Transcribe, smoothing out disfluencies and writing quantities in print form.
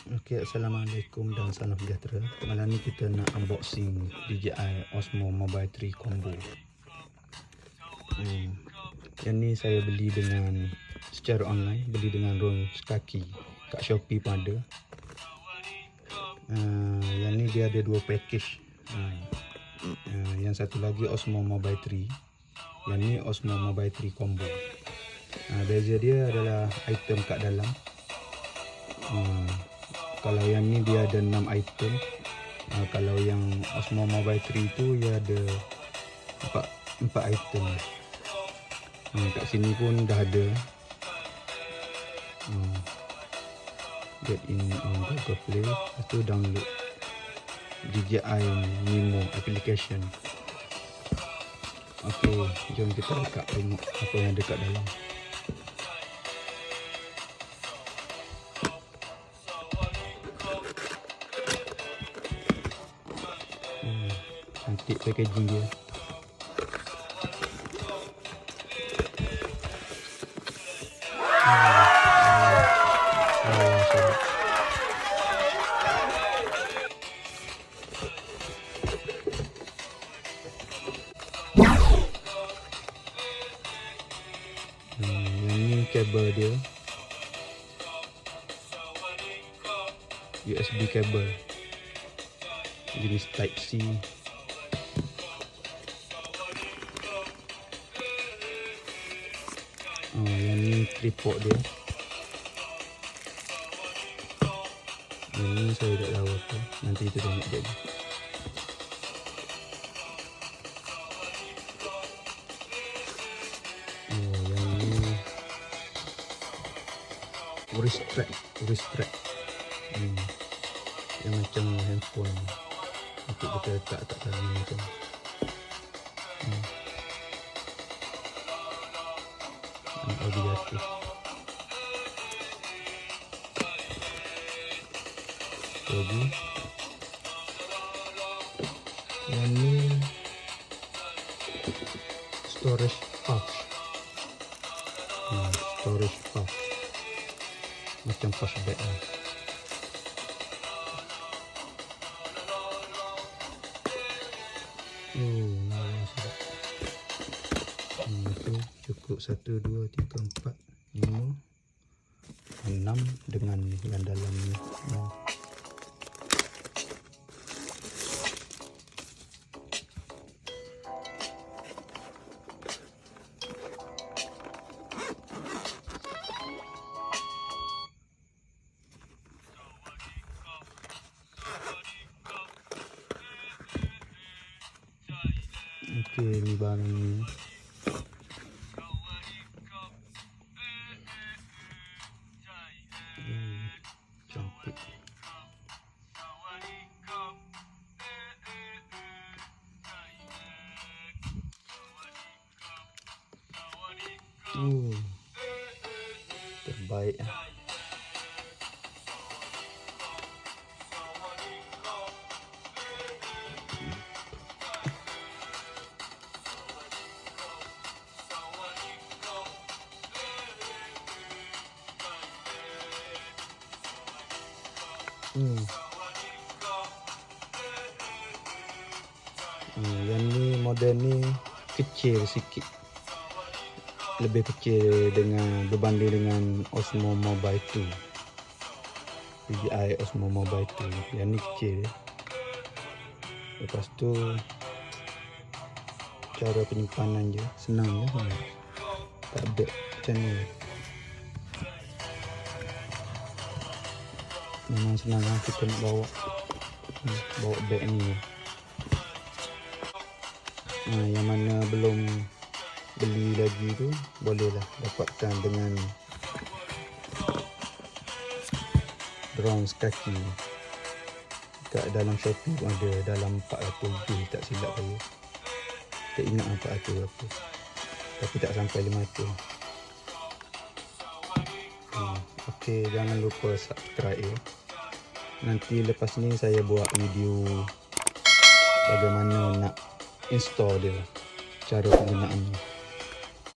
Okay, Assalamualaikum dan salam sejahtera. Malam ni kita nak unboxing DJI Osmo Mobile 3 Combo. Yang ni saya beli dengan secara online, beli dengan RON sekaki. Kat Shopee pun ada. Yang ni dia ada dua package. Yang satu lagi Osmo Mobile 3. Yang ni Osmo Mobile 3 Combo. Beza dia adalah item kat dalam. Kalau yang ni dia ada 6 item. Kalau yang Osmo Mobile 3 tu dia ada 4 item. Kat sini pun dah ada. Get in on Google Play. Lepas tu download DJI Mimo application. Okay, jom kita buka tengok apa yang ada kat dalam. Cantik packaging dia. Yang ni kabel dia, USB kabel jenis Type C. Yang ni tripod dia. Yang ni saya tak tahu apa, nanti kita tengok jadi. Yang ni wrist strap. Yang macam handphone untuk kita letak kat tangan macam. Obligatif. Lagi yang ni storage pouch. Macam pouch bag lah. Sedap. Itu cukup 1, 2, 3, 4, 5, 6 dengan yang dalam ni. Okey, ni barang ni. Cantik. Terbaik. Yang ni model ni kecil sikit, lebih kecil berbanding dengan Osmo Mobile 2, DJI Osmo Mobile 2. Yang ni kecil. Lepas tu cara penyimpanan je senang je, tak ada macam ni. Memang senang lah kita nak bawa beg ni. Yang mana belum beli lagi tu bolehlah dapatkan dengan RON sekaki. Kat dalam Shopee pun ada, dalam 400 lebih tak silap saya. Tak ingat 400 berapa, tapi tak sampai 500. Okey, jangan lupa subscribe ya. Nanti lepas ni saya buat video bagaimana nak install dia, cara penggunaannya.